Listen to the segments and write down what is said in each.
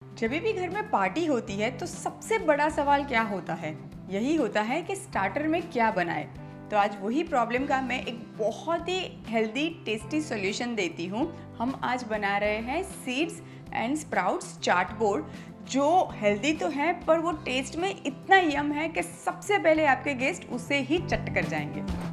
जब भी घर में पार्टी होती है तो सबसे बड़ा सवाल क्या होता है? यही होता है कि स्टार्टर में क्या बनाए। तो आज वही प्रॉब्लम का मैं एक बहुत ही हेल्दी टेस्टी सॉल्यूशन देती हूँ। हम आज बना रहे हैं seeds and sprouts chaat board, जो हेल्दी तो है पर वो टेस्ट में इतना यम है कि सबसे पहले आपके गेस्ट उसे ही चट कर जाएंगे।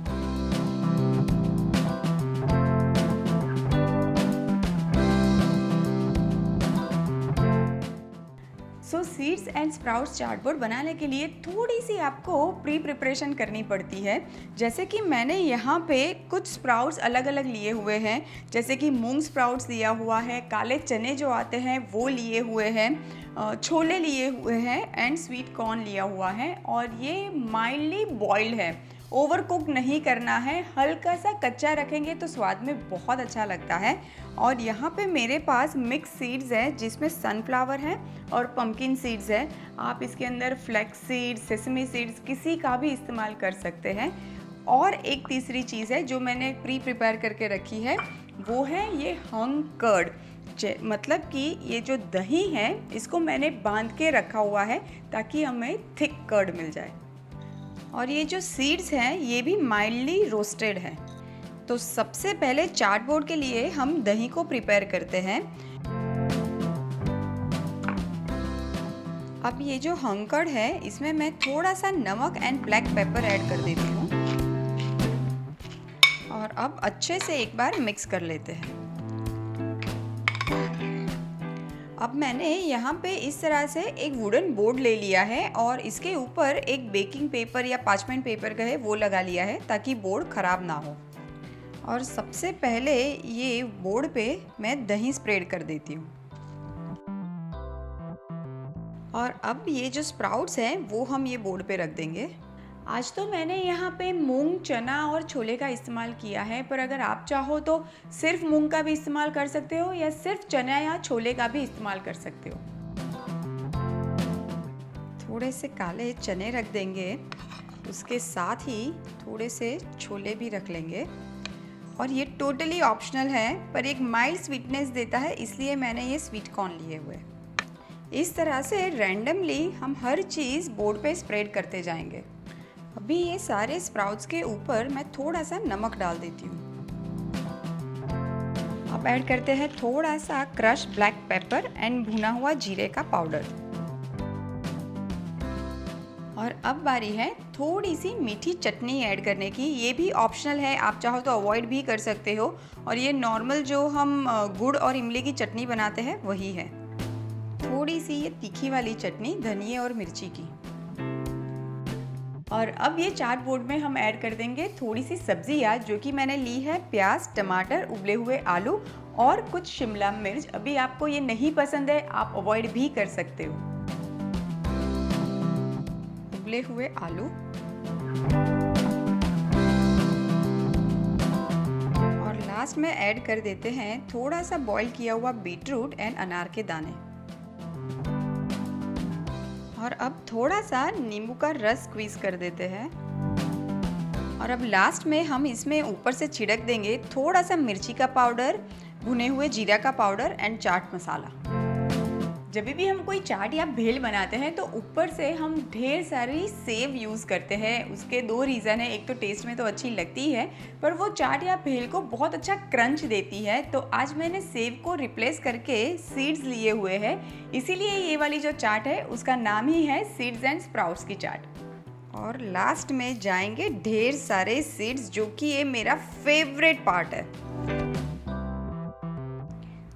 सीड्स एंड स्प्राउट्स चार्टबोर्ड बनाने के लिए थोड़ी सी आपको प्री प्रिपरेशन करनी पड़ती है। जैसे कि मैंने यहाँ पे कुछ स्प्राउट्स अलग अलग लिए हुए हैं, जैसे कि मूंग स्प्राउट्स लिया हुआ है, काले चने जो आते हैं वो लिए हुए हैं, छोले लिए हुए हैं एंड स्वीट कॉर्न लिया हुआ है। और ये माइल्डली बॉइल्ड है, ओवर कुक नहीं करना है, हल्का सा कच्चा रखेंगे तो स्वाद में बहुत अच्छा लगता है। और यहाँ पे मेरे पास मिक्स सीड्स है जिसमें सनफ्लावर है और पम्पकिन सीड्स है। आप इसके अंदर फ्लैक्स सीड्स, सेसमी सीड्स किसी का भी इस्तेमाल कर सकते हैं। और एक तीसरी चीज़ है जो मैंने प्री प्रिपेयर करके रखी है, वो है ये हंग कर्ड। मतलब कि ये जो दही है इसको मैंने बांध के रखा हुआ है ताकि हमें थिक कर्ड मिल जाए। और ये जो सीड्स हैं ये भी माइल्डली रोस्टेड है। तो सबसे पहले चाट बोर्ड के लिए हम दही को प्रिपेयर करते हैं। अब ये जो हंकड़ है इसमें मैं थोड़ा सा नमक एंड ब्लैक पेपर ऐड कर देती हूँ और अब अच्छे से एक बार मिक्स कर लेते हैं। अब मैंने यहाँ पे इस तरह से एक वुडन बोर्ड ले लिया है और इसके ऊपर एक बेकिंग पेपर या पार्चमेंट पेपर का है वो लगा लिया है ताकि बोर्ड ख़राब ना हो। और सबसे पहले ये बोर्ड पे मैं दही स्प्रेड कर देती हूँ। और अब ये जो स्प्राउट्स हैं वो हम ये बोर्ड पे रख देंगे। आज तो मैंने यहाँ पे मूंग, चना और छोले का इस्तेमाल किया है, पर अगर आप चाहो तो सिर्फ मूंग का भी इस्तेमाल कर सकते हो या सिर्फ चना या छोले का भी इस्तेमाल कर सकते हो। थोड़े से काले चने रख देंगे, उसके साथ ही थोड़े से छोले भी रख लेंगे। और ये टोटली ऑप्शनल है पर एक माइल्ड स्वीटनेस देता है, इसलिए मैंने ये स्वीट कॉर्न लिए हुए। इस तरह से रैंडमली हम हर चीज़ बोर्ड पे स्प्रेड करते जाएंगे। अभी ये सारे स्प्राउट्स के ऊपर मैं थोड़ा सा नमक डाल देती हूँ। अब ऐड करते हैं थोड़ा सा क्रश ब्लैक पेपर एंड भुना हुआ जीरे का पाउडर। और अब बारी है थोड़ी सी मीठी चटनी ऐड करने की। ये भी ऑप्शनल है, आप चाहो तो अवॉइड भी कर सकते हो। और ये नॉर्मल जो हम गुड़ और इमली की चटनी बनाते हैं वही है। थोड़ी सी ये तीखी वाली चटनी धनिया और मिर्ची की। और अब ये चाट बोर्ड में हम ऐड कर देंगे थोड़ी सी सब्जियाँ, जो कि मैंने ली है प्याज, टमाटर, उबले हुए आलू और कुछ शिमला मिर्च। अभी आपको ये नहीं पसंद है आप अवॉइड भी कर सकते हो। उबले हुए आलू और लास्ट में ऐड कर देते हैं थोड़ा सा बॉईल किया हुआ बीटरूट एंड अनार के दाने। और अब थोड़ा सा नींबू का रस स्क्वीज कर देते हैं। और अब लास्ट में हम इसमें ऊपर से छिड़क देंगे थोड़ा सा मिर्ची का पाउडर, भुने हुए जीरा का पाउडर एंड चाट मसाला। जब भी हम कोई चाट या भेल बनाते हैं तो ऊपर से हम ढेर सारी सेव यूज़ करते हैं। उसके दो रीज़न है, एक तो टेस्ट में तो अच्छी लगती है पर वो चाट या भेल को बहुत अच्छा क्रंच देती है। तो आज मैंने सेव को रिप्लेस करके सीड्स लिए हुए हैं, इसीलिए ये वाली जो चाट है उसका नाम ही है सीड्स एंड स्प्राउट्स की चाट। और लास्ट में जाएंगे ढेर सारे सीड्स, जो कि ये मेरा फेवरेट पार्ट है।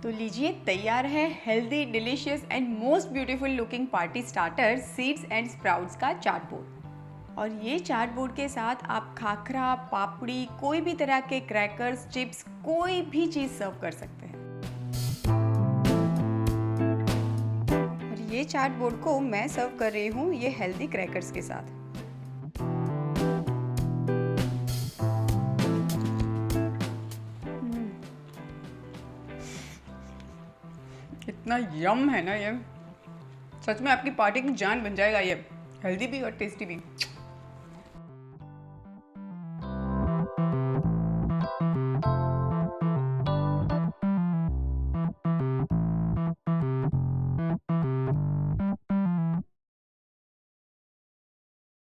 तो लीजिए, तैयार है healthy, delicious and most beautiful looking party starter seeds and sprouts का चाट बोर्ड। और ये चाट बोर्ड के साथ आप खाखरा, पापड़ी, कोई भी तरह के क्रैकर्स, चिप्स, कोई भी चीज़ सर्व कर सकते हैं। और ये चाट बोर्ड को मैं सर्व कर रही हूँ ये हेल्दी क्रैकर्स के साथ। इतना यम है ना ये, सच में आपकी पार्टी की जान बन जाएगा ये, हेल्दी भी और टेस्टी भी।